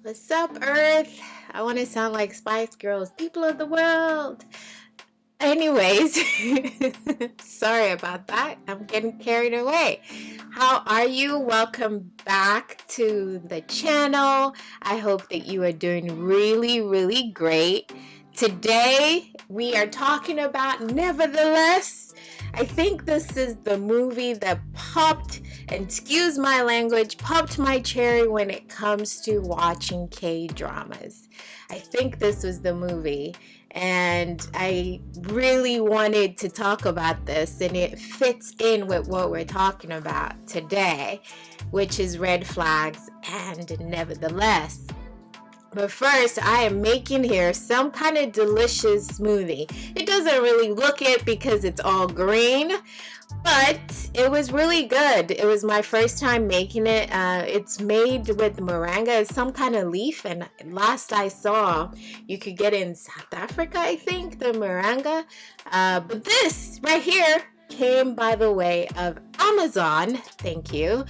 What's up, Earth? I want to sound like Spice Girls, people of the world. Anyways, sorry about that. I'm getting carried away. How are you? Welcome back to the channel. I hope that you are doing really great. Today, we are talking about Nevertheless. I think this is the movie that popped, and excuse my language, popped my cherry when it comes to watching K-dramas. I think this was the movie, and I really wanted to talk about this, and it fits in with what we're talking about today, which is red flags and Nevertheless. But first, I am making here some kind of delicious smoothie. It doesn't really look it because it's all green, but it was really good. It was my first time making it. It's made with moringa. It's some kind of leaf, and last I saw, you could get it in South Africa, I think, the moringa. But this right here came by the way of Amazon. Thank you.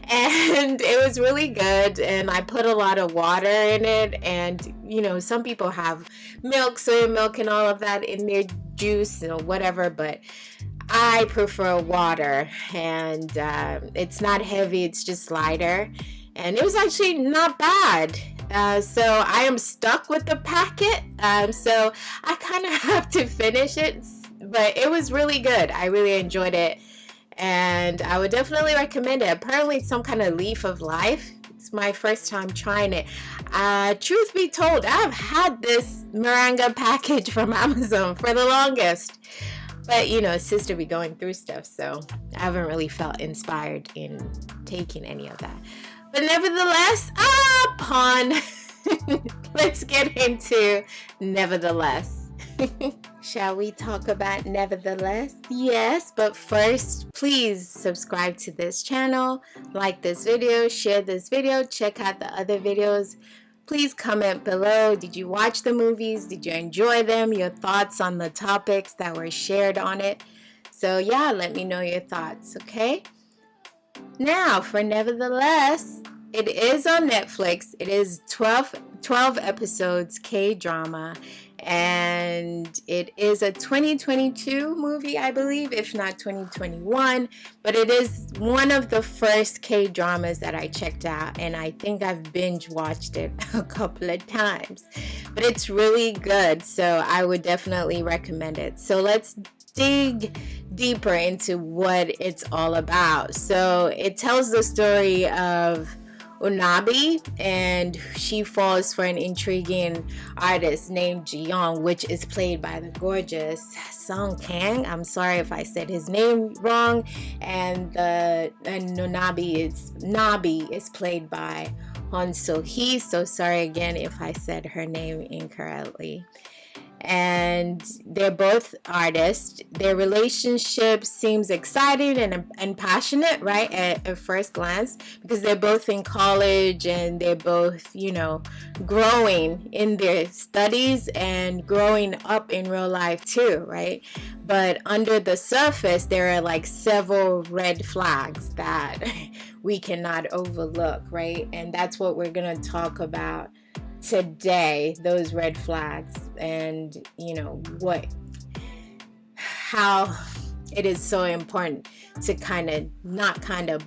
And it was really good, and I put a lot of water in it, and you know, some people have milk, soy milk and all of that in their juice or whatever, but I prefer water, and it's not heavy, it's just lighter, and it was actually not bad. So I am stuck with the packet, so I kind of have to finish it, but it was really good. I really enjoyed it, and I would definitely recommend it. Apparently it's some kind of leaf of life. It's my first time trying it. Truth be told, I've had this moringa package from Amazon for the longest. But, you know, sister be going through stuff, so I haven't really felt inspired in taking any of that. But nevertheless, let's get into Nevertheless. Shall we talk about Nevertheless? Yes, but first, please subscribe to this channel, like this video, share this video, check out the other videos. Please comment below. Did you watch the movies? Did you enjoy them? Your thoughts on the topics that were shared on it. So yeah, let me know your thoughts, okay? Now, for Nevertheless, it is on Netflix. It is 12 episodes, K-drama, and it is a 2022 movie, I believe, if not 2021, but it is one of the first K-dramas that I checked out, and I think I've binge watched it a couple of times, but it's really good, so I would definitely recommend it. So let's dig deeper into what it's all about. So it tells the story of Unabi, and she falls for an intriguing artist named Jiyoung, which is played by the gorgeous Song Kang. I'm sorry if I said his name wrong. And Nabi is played by Hon So Hee. So sorry again if I said her name incorrectly. And they're both artists. Their relationship seems exciting and passionate, right, at first glance, because they're both in college and they're both, you know, growing in their studies and growing up in real life too, right? But under the surface, there are like several red flags that we cannot overlook, right? And that's what we're gonna talk about today, those red flags, and you know how it is so important to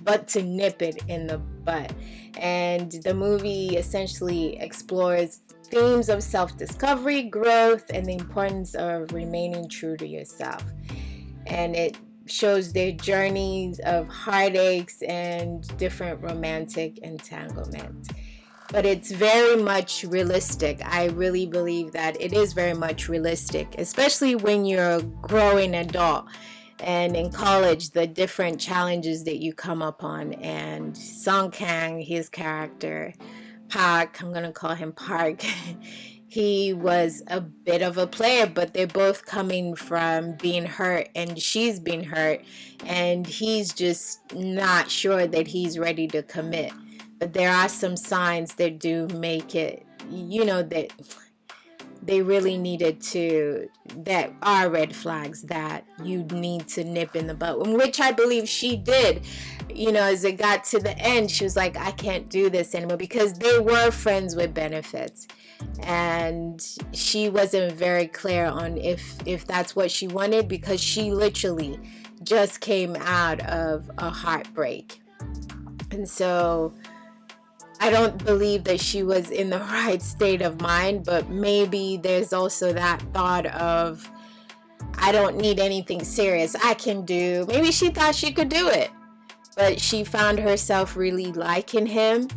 but to nip it in the butt. And the movie essentially explores themes of self-discovery, growth, and the importance of remaining true to yourself. And it shows their journeys of heartaches and different romantic entanglement. But it's very much realistic. I really believe that it is very much realistic, especially when you're a growing adult and in college, the different challenges that you come upon. And Song Kang, his character, Park, I'm gonna call him Park, he was a bit of a player, but they're both coming from being hurt, and she's been hurt, and he's just not sure that he's ready to commit. But there are some signs that do make it, you know, that they really needed to, that are red flags that you need to nip in the bud, which I believe she did. as it got to the end, she was like, I can't do this anymore, because they were friends with benefits. And she wasn't very clear on if that's what she wanted, because she literally just came out of a heartbreak. And so I don't believe that she was in the right state of mind, but maybe there's also that thought of, I don't need anything serious. I can do, maybe she thought she could do it, but she found herself really liking him.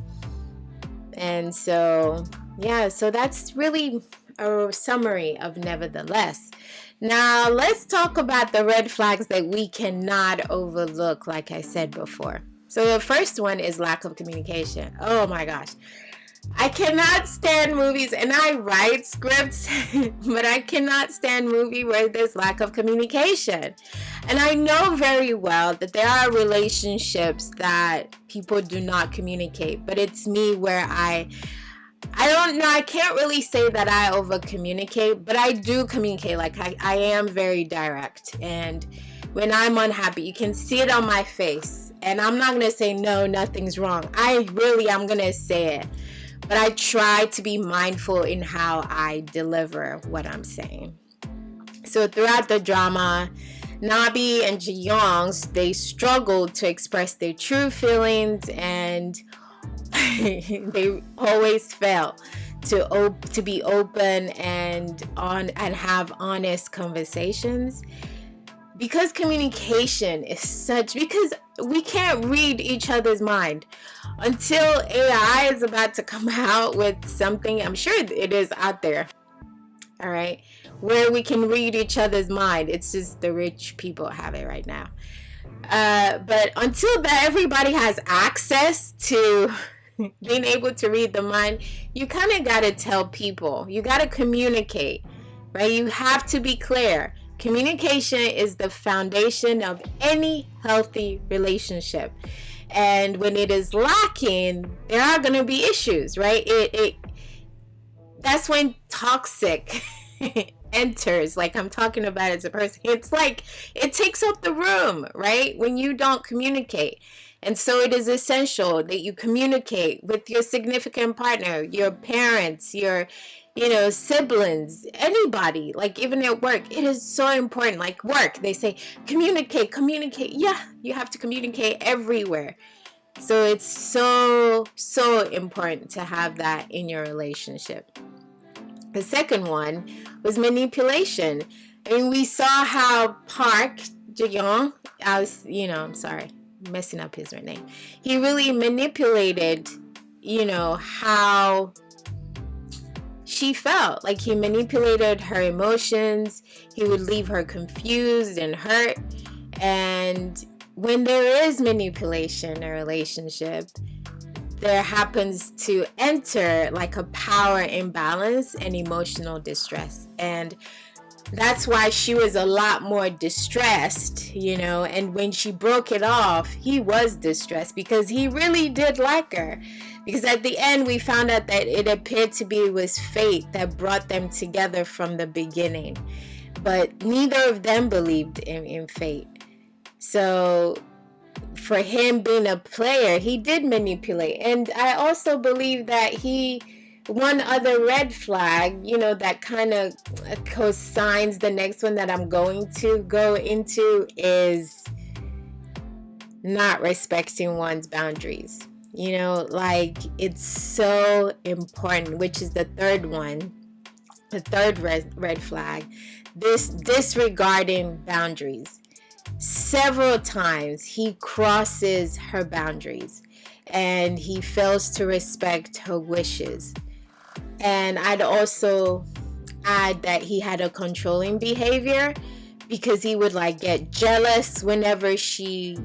And so, yeah, so that's really a summary of Nevertheless. Now, let's talk about the red flags that we cannot overlook, like I said before. So the first one is lack of communication. Oh my gosh. I cannot stand movies, and I write scripts, but I cannot stand movie where there's lack of communication. And I know very well that there are relationships that people do not communicate, but it's me where I don't know, I can't really say that I over communicate, but I do communicate. Like I am very direct, and when I'm unhappy, you can see it on my face, and I'm not going to say no, nothing's wrong. I'm going to say it. But I try to be mindful in how I deliver what I'm saying. So throughout the drama, Nabi and Ji-young's, they struggled to express their true feelings, and they always fail to be open and have honest conversations. Because communication is because we can't read each other's mind. Until AI is about to come out with something, I'm sure it is out there, all right, where we can read each other's mind. It's just the rich people have it right now. But until that, everybody has access to being able to read the mind. You kind of got to tell people. You got to communicate, right? You have to be clear. Communication is the foundation of any healthy relationship. And when it is lacking, there are going to be issues, right? That's when toxic enters, like I'm talking about as a person. It's like it takes up the room, right? When you don't communicate. And so it is essential that you communicate with your significant partner, your parents, your siblings, anybody, like even at work. It is so important. Like work, they say communicate. Yeah, you have to communicate everywhere. So it's so important to have that in your relationship. The second one was manipulation. I mean, we saw how Park Ji-young, I'm sorry, messing up his name. He really manipulated, how she felt. Like he manipulated her emotions. He would leave her confused and hurt. And when there is manipulation in a relationship, there happens to enter like a power imbalance and emotional distress. And that's why she was a lot more distressed, and when she broke it off, he was distressed because he really did like her. Because at the end, we found out that it appeared to be it was fate that brought them together from the beginning. But neither of them believed in fate. So for him being a player, he did manipulate. And I also believe that one other red flag, that kind of cosigns the next one that I'm going to go into, is not respecting one's boundaries. Like it's so important, which is the third one, the third red flag, this disregarding boundaries. Several times he crosses her boundaries and he fails to respect her wishes. And I'd also add that he had a controlling behavior, because he would like get jealous whenever she,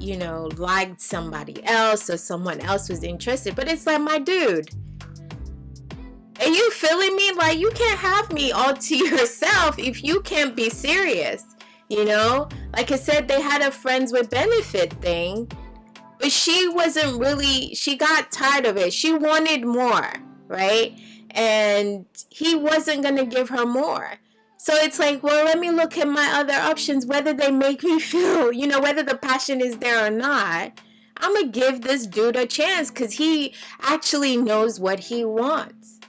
liked somebody else or someone else was interested. But it's like, my dude, are you feeling me? Like, you can't have me all to yourself if you can't be serious. Like I said, they had a friends with benefit thing, but she got tired of it. She wanted more, right? And he wasn't going to give her more. So it's like, well, let me look at my other options, whether they make me feel, whether the passion is there or not. I'm gonna give this dude a chance because he actually knows what he wants,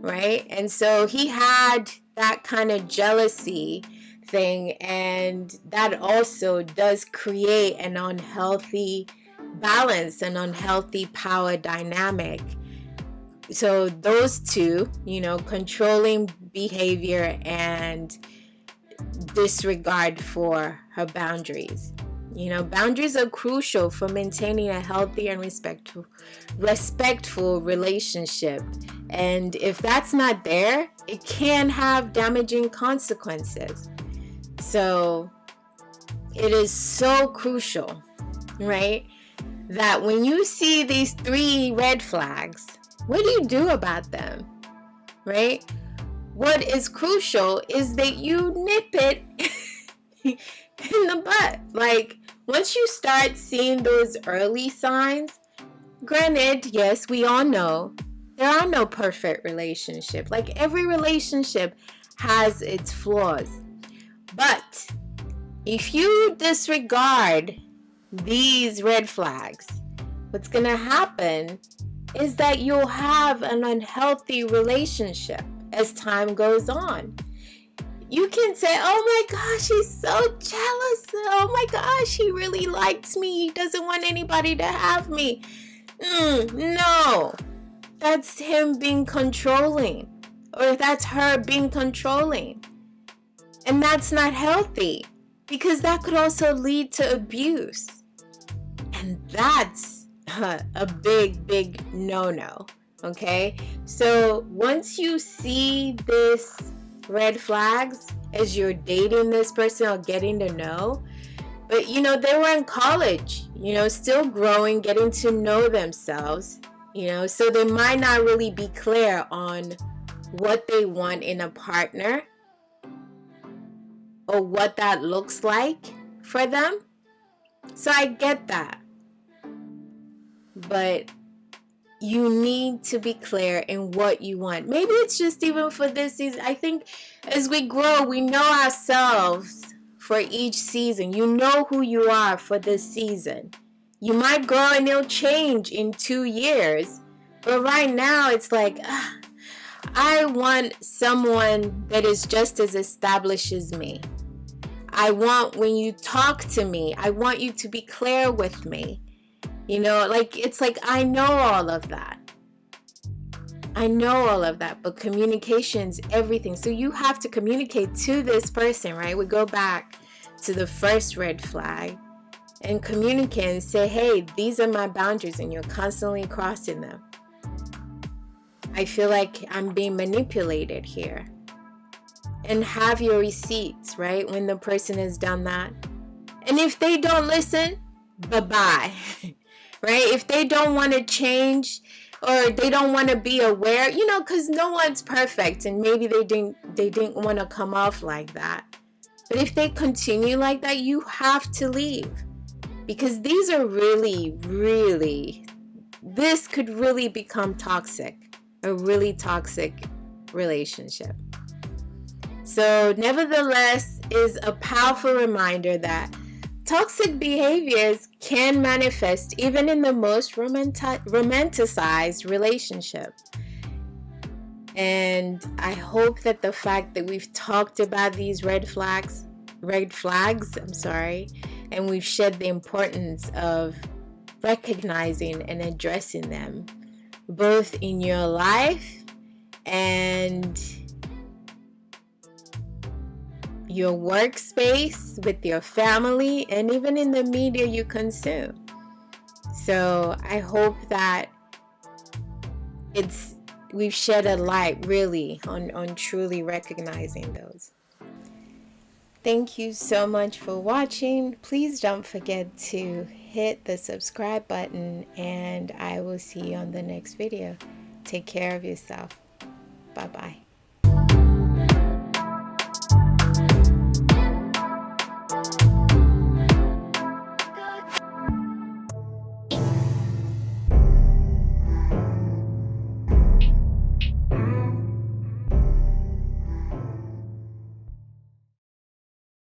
right? And so he had that kind of jealousy thing, and that also does create an unhealthy balance, an unhealthy power dynamic. So those two, controlling behavior and disregard for her boundaries. Boundaries are crucial for maintaining a healthy and respectful relationship. And if that's not there, it can have damaging consequences. So it is so crucial, right, that when you see these 3 red flags, what do you do about them, right? What is crucial is that you nip it in the butt. Like, once you start seeing those early signs, granted, yes, we all know there are no perfect relationships. Like, every relationship has its flaws. But if you disregard these red flags, what's going to happen is that you'll have an unhealthy relationship as time goes on. You can say, oh my gosh, he's so jealous. Oh my gosh, he really likes me. He doesn't want anybody to have me. No, that's him being controlling, or that's her being controlling. And that's not healthy, because that could also lead to abuse. And that's a big no-no. Okay? So once you see this red flags as you're dating this person or getting to know, but they were in college, still growing, getting to know themselves, so they might not really be clear on what they want in a partner or what that looks like for them. So I get that. But you need to be clear in what you want. Maybe it's just even for this season. I think as we grow, we know ourselves for each season. You know who you are for this season. You might grow and it'll change in 2 years. But right now, it's like, I want someone that is just as established as me. I want, when you talk to me, I want you to be clear with me. It's like, I know all of that. But communication's everything. So you have to communicate to this person, right? We go back to the first red flag and communicate and say, hey, these are my boundaries, and you're constantly crossing them. I feel like I'm being manipulated here. And have your receipts, right? When the person has done that. And if they don't listen, bye-bye. Right? If they don't want to change, or they don't want to be aware, because no one's perfect, and maybe they didn't want to come off like that. But if they continue like that, you have to leave, because these are really, this could really become toxic, a really toxic relationship. So nevertheless, is a powerful reminder that toxic behaviors can manifest even in the most romanticized relationship. And I hope that the fact that we've talked about these red flags, and we've shared the importance of recognizing and addressing them, both in your life and your workspace, with your family, and even in the media you consume. So I hope that we've shed a light really on truly recognizing those. Thank you so much for watching. Please don't forget to hit the subscribe button, and I will see you on the next video. Take care of yourself. Bye-bye.